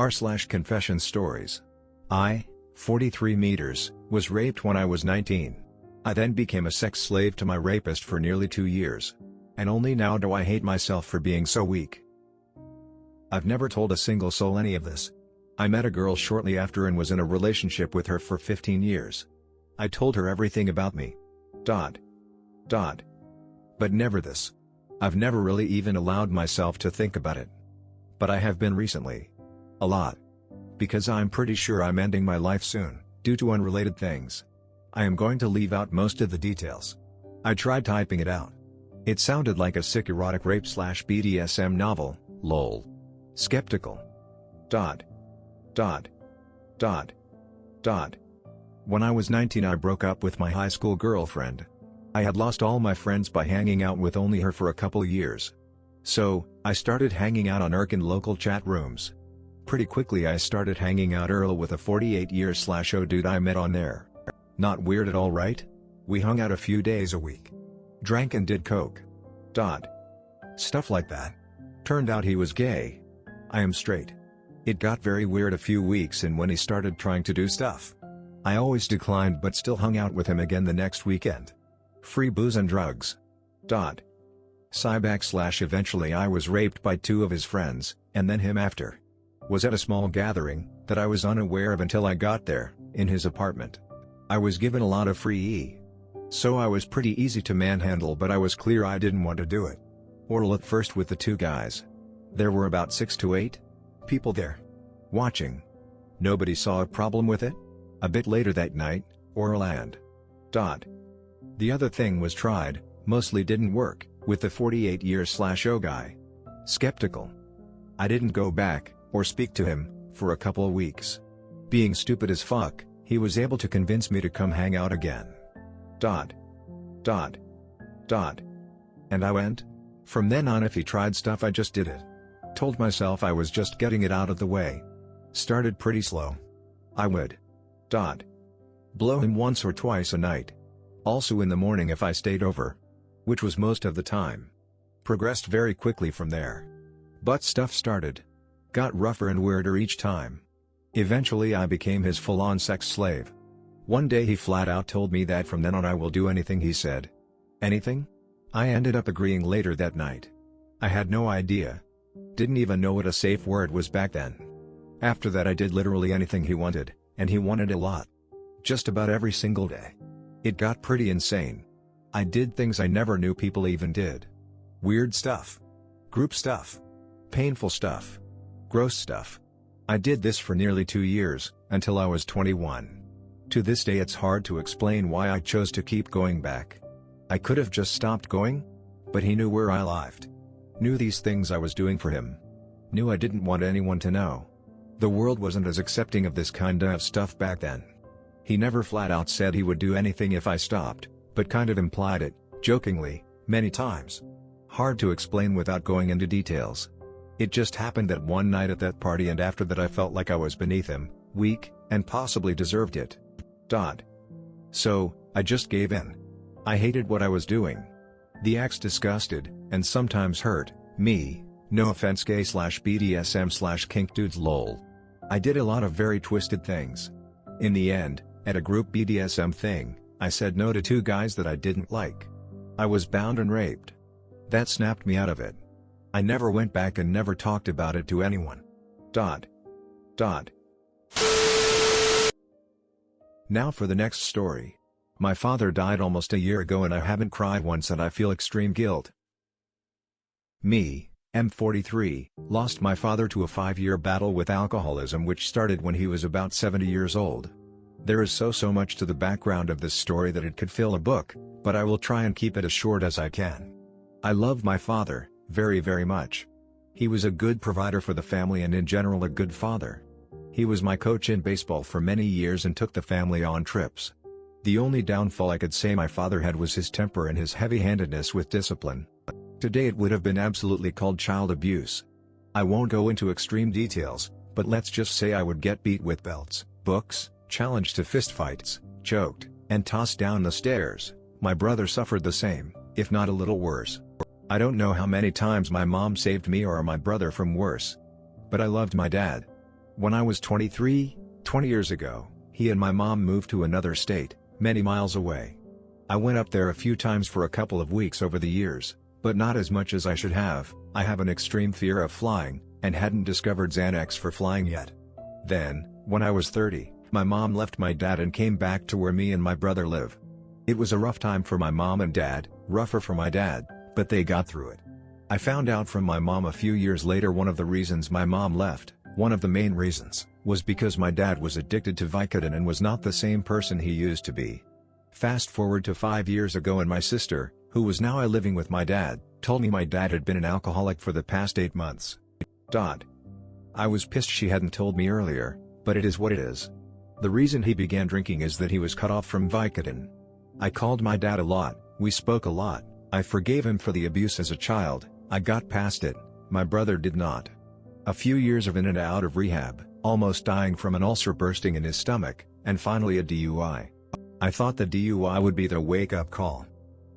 r/confession stories. I, 43 meters, was raped when I was 19. I then became a sex slave to my rapist for nearly 2 years. And only now do I hate myself for being so weak. I've never told a single soul any of this. I met a girl shortly after and was in a relationship with her for 15 years. I told her everything about me. But never this. I've never really even allowed myself to think about it. But I have been recently. A lot. Because I'm pretty sure I'm ending my life soon, due to unrelated things. I am going to leave out most of the details. I tried typing it out. It sounded like a sick erotic rape/BDSM novel, lol. Skeptical. When I was 19 I broke up with my high school girlfriend. I had lost all my friends by hanging out with only her for a couple years. So, I started hanging out on Irk in local chat rooms. Pretty quickly I started hanging out early with a 48-year/O dude I met on there. Not weird at all, right? We hung out a few days a week. Drank and did coke. Stuff like that. Turned out he was gay. I am straight. It got very weird a few weeks and when he started trying to do stuff. I always declined but still hung out with him again the next weekend. Free booze and drugs. Eventually I was raped by 2 of his friends, and then him after. Was at a small gathering, that I was unaware of until I got there, in his apartment. I was given a lot of free E. So I was pretty easy to manhandle but I was clear I didn't want to do it. Oral at first with the 2 guys. There were about 6 to 8 people there. Watching. Nobody saw a problem with it. A bit later that night, oral and the other thing was tried, mostly didn't work, with the 48-year/O guy. Skeptical. I didn't go back, or speak to him, for a couple of weeks. Being stupid as fuck, he was able to convince me to come hang out again. And I went. From then on if he tried stuff I just did it. Told myself I was just getting it out of the way. Started pretty slow. I would blow him once or twice a night. Also in the morning if I stayed over. Which was most of the time. Progressed very quickly from there. But stuff started. Got rougher and weirder each time. Eventually I became his full-on sex slave. One day he flat out told me that from then on I will do anything he said. Anything? I ended up agreeing later that night. I had no idea. Didn't even know what a safe word was back then. After that I did literally anything he wanted, and he wanted a lot. Just about every single day. It got pretty insane. I did things I never knew people even did. Weird stuff. Group stuff. Painful stuff. Gross stuff. I did this for nearly 2 years, until I was 21. To this day it's hard to explain why I chose to keep going back. I could have just stopped going. But he knew where I lived. Knew these things I was doing for him. Knew I didn't want anyone to know. The world wasn't as accepting of this kind of stuff back then. He never flat out said he would do anything if I stopped, but kind of implied it, jokingly, many times. Hard to explain without going into details. It just happened that one night at that party and after that I felt like I was beneath him, weak, and possibly deserved it. So, I just gave in. I hated what I was doing. The acts disgusted, and sometimes hurt, me, no offense gay/BDSM/kink dudes lol. I did a lot of very twisted things. In the end, at a group BDSM thing, I said no to 2 guys that I didn't like. I was bound and raped. That snapped me out of it. I never went back and never talked about it to anyone. Now for the next story. My father died almost a year ago and I haven't cried once and I feel extreme guilt. Me, M43, lost my father to a 5-year battle with alcoholism which started when he was about 70 years old. There is so much to the background of this story that it could fill a book, but I will try and keep it as short as I can. I love my father, very much. He was a good provider for the family and in general a good father. He was my coach in baseball for many years and took the family on trips. The only downfall I could say my father had was his temper and his heavy-handedness with discipline. Today it would have been absolutely called child abuse. I won't go into extreme details, but let's just say I would get beat with belts, books, challenged to fistfights, choked, and tossed down the stairs. My brother suffered the same, if not a little worse. I don't know how many times my mom saved me or my brother from worse. But I loved my dad. When I was 23, 20 years ago, he and my mom moved to another state, many miles away. I went up there a few times for a couple of weeks over the years, but not as much as I should have. I have an extreme fear of flying, and hadn't discovered Xanax for flying yet. Then, when I was 30, my mom left my dad and came back to where me and my brother live. It was a rough time for my mom and dad, rougher for my dad, but they got through it. I found out from my mom a few years later one of the reasons my mom left, one of the main reasons, was because my dad was addicted to Vicodin and was not the same person he used to be. Fast forward to 5 years ago and my sister, who was now living with my dad, told me my dad had been an alcoholic for the past 8 months. I was pissed she hadn't told me earlier, but it is what it is. The reason he began drinking is that he was cut off from Vicodin. I called my dad a lot, we spoke a lot, I forgave him for the abuse as a child, I got past it, my brother did not. A few years of in and out of rehab, almost dying from an ulcer bursting in his stomach, and finally a DUI. I thought the DUI would be the wake-up call.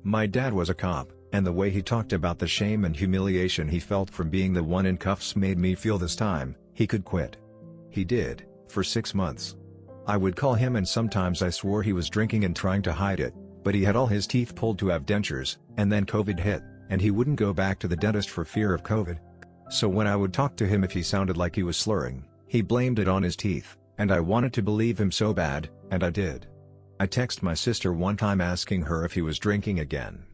My dad was a cop, and the way he talked about the shame and humiliation he felt from being the one in cuffs made me feel this time, he could quit. He did, for 6 months. I would call him and sometimes I swore he was drinking and trying to hide it, but he had all his teeth pulled to have dentures, and then COVID hit, and he wouldn't go back to the dentist for fear of COVID. So when I would talk to him if he sounded like he was slurring, he blamed it on his teeth, and I wanted to believe him so bad, and I did. I texted my sister one time asking her if he was drinking again.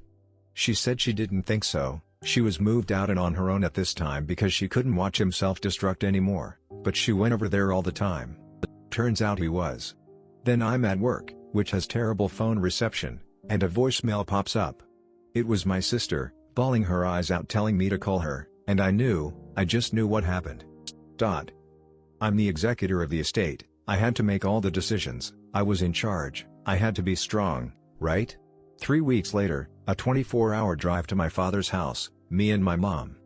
She said she didn't think so, she was moved out and on her own at this time because she couldn't watch him self-destruct anymore, but she went over there all the time. Turns out he was. Then I'm at work, which has terrible phone reception, and a voicemail pops up. It was my sister, bawling her eyes out telling me to call her, and I just knew what happened. I'm the executor of the estate, I had to make all the decisions, I was in charge, I had to be strong, right? 3 weeks later, a 24-hour drive to my father's house, me and my mom.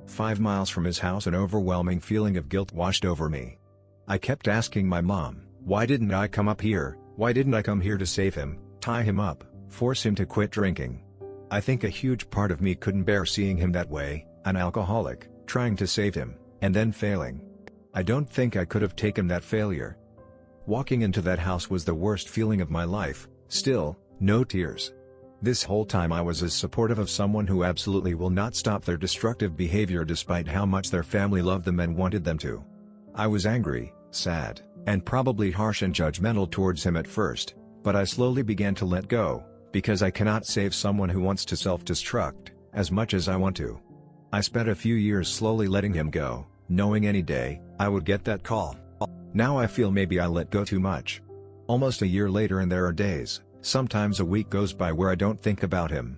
5 miles from his house an overwhelming feeling of guilt washed over me. I kept asking my mom, why didn't I come up here, why didn't I come here to save him, tie him up, force him to quit drinking? I think a huge part of me couldn't bear seeing him that way, an alcoholic, trying to save him, and then failing. I don't think I could have taken that failure. Walking into that house was the worst feeling of my life, still, no tears. This whole time I was as supportive of someone who absolutely will not stop their destructive behavior despite how much their family loved them and wanted them to. I was angry, sad, and probably harsh and judgmental towards him at first, but I slowly began to let go, because I cannot save someone who wants to self-destruct, as much as I want to. I spent a few years slowly letting him go, knowing any day, I would get that call. Now I feel maybe I let go too much. Almost a year later and there are days, sometimes a week goes by where I don't think about him.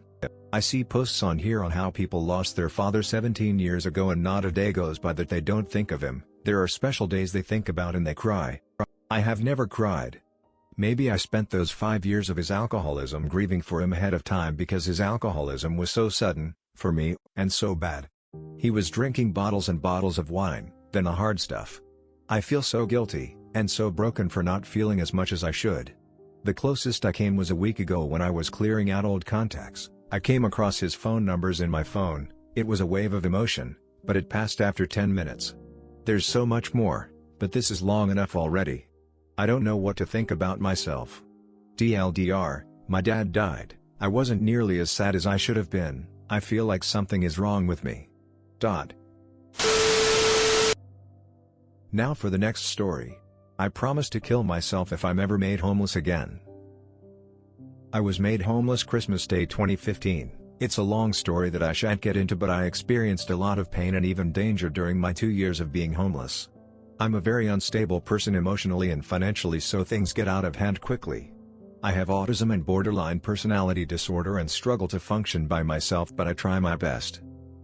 I see posts on here on how people lost their father 17 years ago and not a day goes by that they don't think of him. There are special days they think about and they cry. I have never cried. Maybe I spent those 5 years of his alcoholism grieving for him ahead of time because his alcoholism was so sudden, for me, and so bad. He was drinking bottles and bottles of wine, then the hard stuff. I feel so guilty, and so broken for not feeling as much as I should. The closest I came was a week ago when I was clearing out old contacts. I came across his phone numbers in my phone. It was a wave of emotion, but it passed after 10 minutes. There's so much more, but this is long enough already. I don't know what to think about myself. TLDR, my dad died. I wasn't nearly as sad as I should have been. I feel like something is wrong with me. Now for the next story. I promise to kill myself if I'm ever made homeless again. I was made homeless Christmas Day 2015. It's a long story that I shan't get into, but I experienced a lot of pain and even danger during my 2 years of being homeless. I'm a very unstable person emotionally and financially, so things get out of hand quickly. I have autism and borderline personality disorder and struggle to function by myself, but I try my best.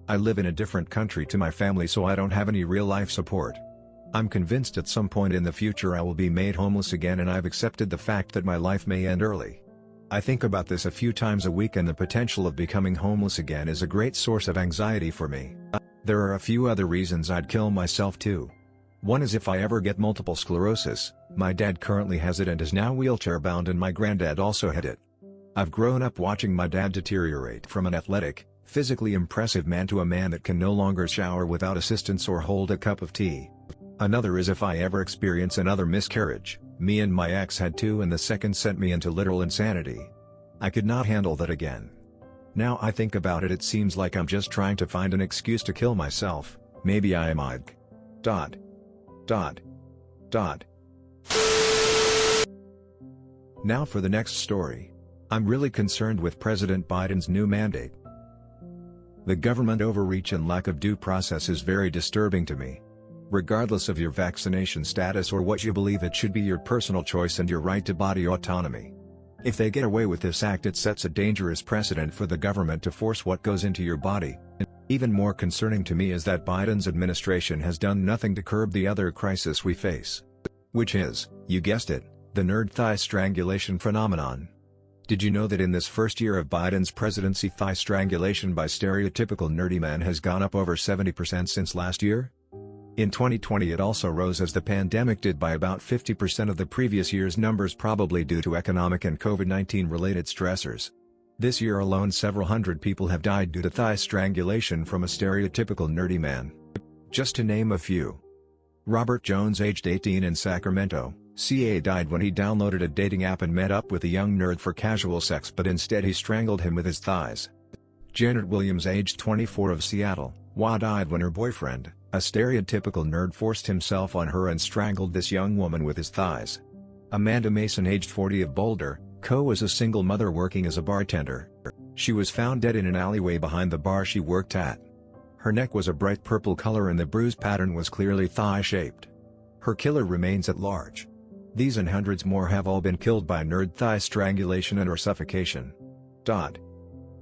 I live in a different country to my family, so I don't have any real-life support. I'm convinced at some point in the future I will be made homeless again, and I've accepted the fact that my life may end early. I think about this a few times a week, and the potential of becoming homeless again is a great source of anxiety for me. There are a few other reasons I'd kill myself too. One is if I ever get multiple sclerosis. My dad currently has it and is now wheelchair-bound, and my granddad also had it. I've grown up watching my dad deteriorate from an athletic, physically impressive man to a man that can no longer shower without assistance or hold a cup of tea. Another is if I ever experience another miscarriage. Me and my ex had two and the second sent me into literal insanity. I could not handle that again. Now I think about it, it seems like I'm just trying to find an excuse to kill myself. Maybe I am Ig. Dot. Dot. Dot. Now for the next story. I'm really concerned with President Biden's new mandate. The government overreach and lack of due process is very disturbing to me. Regardless of your vaccination status or what you believe, it should be your personal choice and your right to body autonomy. If they get away with this act, it sets a dangerous precedent for the government to force what goes into your body. Even more concerning to me is that Biden's administration has done nothing to curb the other crisis we face. Which is, you guessed it, the nerd thigh strangulation phenomenon. Did you know that in this first year of Biden's presidency, thigh strangulation by stereotypical nerdy men has gone up over 70% since last year? In 2020 it also rose as the pandemic did by about 50% of the previous year's numbers, probably due to economic and COVID-19 related stressors. This year alone several hundred people have died due to thigh strangulation from a stereotypical nerdy man. Just to name a few. Robert Jones, aged 18 in Sacramento, CA, died when he downloaded a dating app and met up with a young nerd for casual sex, but instead he strangled him with his thighs. Janet Williams, aged 24 of Seattle, WA, died when her boyfriend, a stereotypical nerd, forced himself on her and strangled this young woman with his thighs. Amanda Mason, aged 40 of Boulder, Co, was a single mother working as a bartender. She was found dead in an alleyway behind the bar she worked at. Her neck was a bright purple color and the bruise pattern was clearly thigh-shaped. Her killer remains at large. These and hundreds more have all been killed by nerd thigh strangulation and/or suffocation.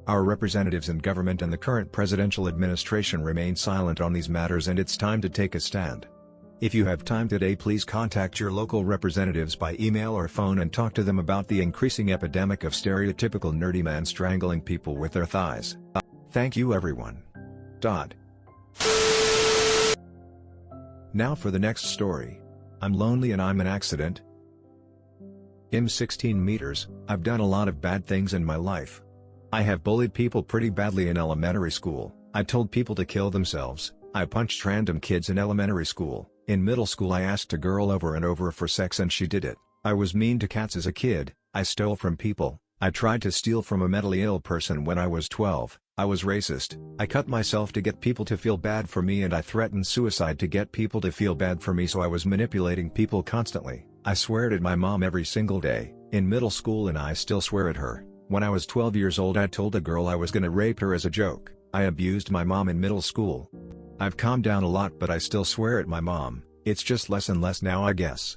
Our representatives in government and the current presidential administration remain silent on these matters, and it's time to take a stand. If you have time today, please contact your local representatives by email or phone and talk to them about the increasing epidemic of stereotypical nerdy men strangling people with their thighs. Thank you, everyone. Now for the next story. I'm lonely and I'm an accident. I'm 16 meters, I've done a lot of bad things in my life. I have bullied people pretty badly in elementary school, I told people to kill themselves, I punched random kids in elementary school. In middle school I asked a girl over and over for sex and she did it. I was mean to cats as a kid, I stole from people, I tried to steal from a mentally ill person when I was 12, I was racist, I cut myself to get people to feel bad for me, and I threatened suicide to get people to feel bad for me, so I was manipulating people constantly. I swear at my mom every single day, in middle school, and I still swear at her. When I was 12 years old I told a girl I was gonna rape her as a joke. I abused my mom in middle school. I've calmed down a lot, but I still swear at my mom. It's just less and less now, I guess.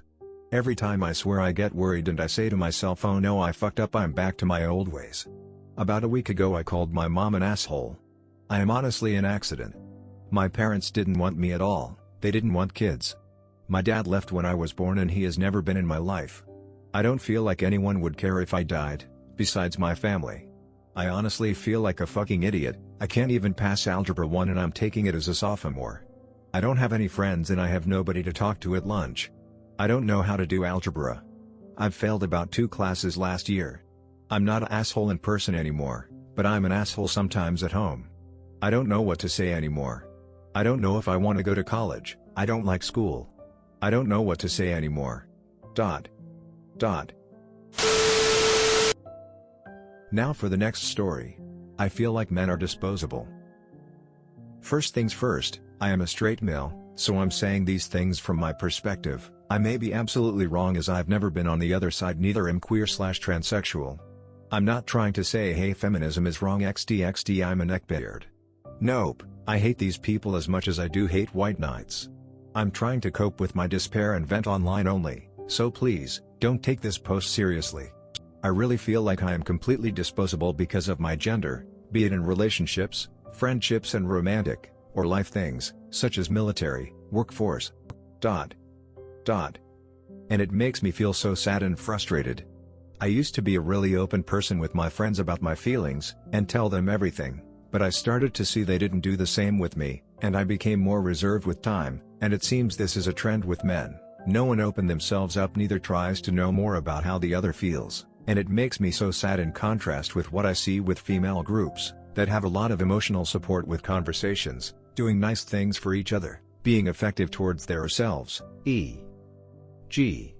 Every time I swear I get worried and I say to myself, oh no, I fucked up, I'm back to my old ways. About a week ago I called my mom an asshole. I am honestly an accident. My parents didn't want me at all, they didn't want kids. My dad left when I was born and he has never been in my life. I don't feel like anyone would care if I died, besides my family. I honestly feel like a fucking idiot. I can't even pass Algebra 1 and I'm taking it as a sophomore. I don't have any friends and I have nobody to talk to at lunch. I don't know how to do algebra. I've failed about 2 classes last year. I'm not an asshole in person anymore, but I'm an asshole sometimes at home. I don't know what to say anymore. I don't know if I want to go to college, I don't like school. I don't know what to say anymore. Now for the next story. I feel like men are disposable. First things first, I am a straight male, so I'm saying these things from my perspective. I may be absolutely wrong as I've never been on the other side, neither am queer/transsexual. I'm not trying to say hey feminism is wrong xd I'm a neckbeard. Nope, I hate these people as much as I do hate white knights. I'm trying to cope with my despair and vent online only, so please, don't take this post seriously. I really feel like I am completely disposable because of my gender, be it in relationships, friendships and romantic, or life things, such as military, workforce. And it makes me feel so sad and frustrated. I used to be a really open person with my friends about my feelings, and tell them everything, but I started to see they didn't do the same with me, and I became more reserved with time, and it seems this is a trend with men. No one opened themselves up, neither tries to know more about how the other feels, and it makes me so sad in contrast with what I see with female groups, that have a lot of emotional support with conversations, doing nice things for each other, Being effective towards themselves, e.g.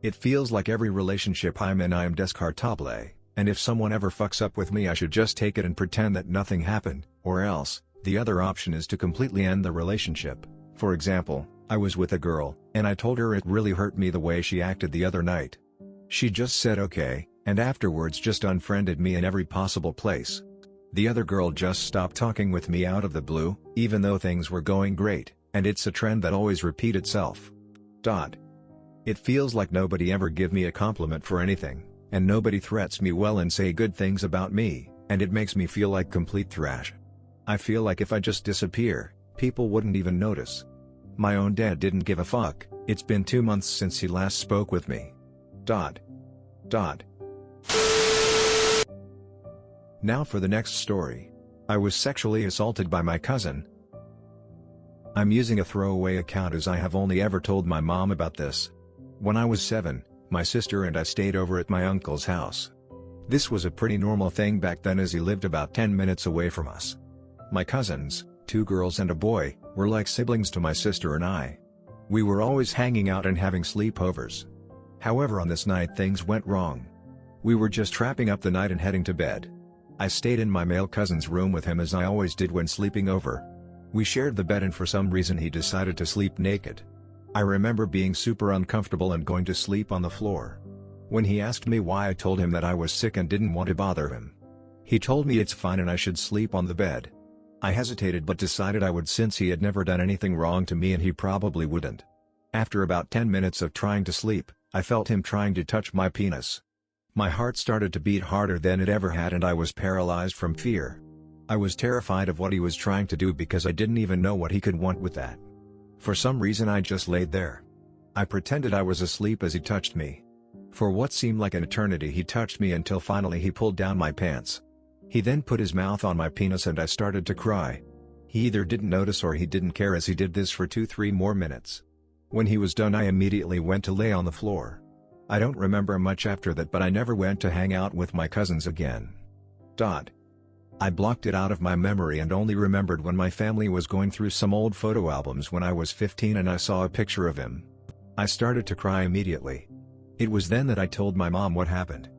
It feels like every relationship I'm in I am descartable, and if someone ever fucks up with me I should just take it and pretend that nothing happened, or else, the other option is to completely end the relationship. For example, I was with a girl, and I told her it really hurt me the way she acted the other night. She just said okay, and afterwards just unfriended me in every possible place. The other girl just stopped talking with me out of the blue, even though things were going great, and it's a trend that always repeats itself. It feels like nobody ever give me a compliment for anything, and nobody threats me well and say good things about me, and it makes me feel like complete trash. I feel like if I just disappear, people wouldn't even notice. My own dad didn't give a fuck. It's been 2 months since he last spoke with me. Now for the next story. I was sexually assaulted by my cousin. I'm using a throwaway account as I have only ever told my mom about this. When I was 7, my sister and I stayed over at my uncle's house. This was a pretty normal thing back then as he lived about 10 minutes away from us. My cousins, 2 girls and a boy, were like siblings to my sister and I. We were always hanging out and having sleepovers. However, on this night things went wrong. We were just wrapping up the night and heading to bed. I stayed in my male cousin's room with him as I always did when sleeping over. We shared the bed and for some reason he decided to sleep naked. I remember being super uncomfortable and going to sleep on the floor. When he asked me why, I told him that I was sick and didn't want to bother him. He told me it's fine and I should sleep on the bed. I hesitated but decided I would since he had never done anything wrong to me and he probably wouldn't. After about 10 minutes of trying to sleep, I felt him trying to touch my penis. My heart started to beat harder than it ever had and I was paralyzed from fear. I was terrified of what he was trying to do because I didn't even know what he could want with that. For some reason I just laid there. I pretended I was asleep as he touched me. For what seemed like an eternity he touched me until finally he pulled down my pants. He then put his mouth on my penis and I started to cry. He either didn't notice or he didn't care as he did this for 2-3 more minutes. When he was done I immediately went to lay on the floor. I don't remember much after that but I never went to hang out with my cousins again. I blocked it out of my memory and only remembered when my family was going through some old photo albums when I was 15 and I saw a picture of him. I started to cry immediately. It was then that I told my mom what happened.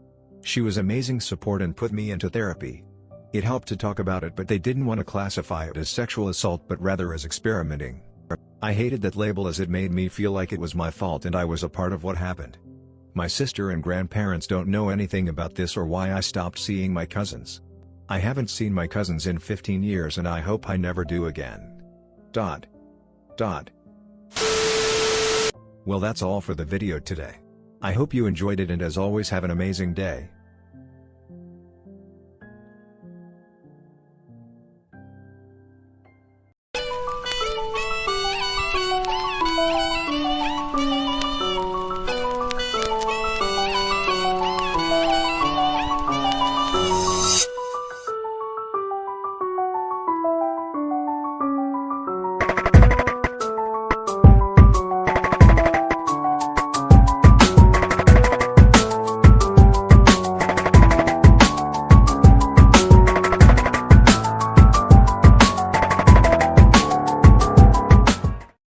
She was amazing support and put me into therapy. It helped to talk about it but they didn't want to classify it as sexual assault but rather as experimenting. I hated that label as it made me feel like it was my fault and I was a part of what happened. My sister and grandparents don't know anything about this or why I stopped seeing my cousins. I haven't seen my cousins in 15 years and I hope I never do again. Well, that's all for the video today. I hope you enjoyed it and as always have an amazing day.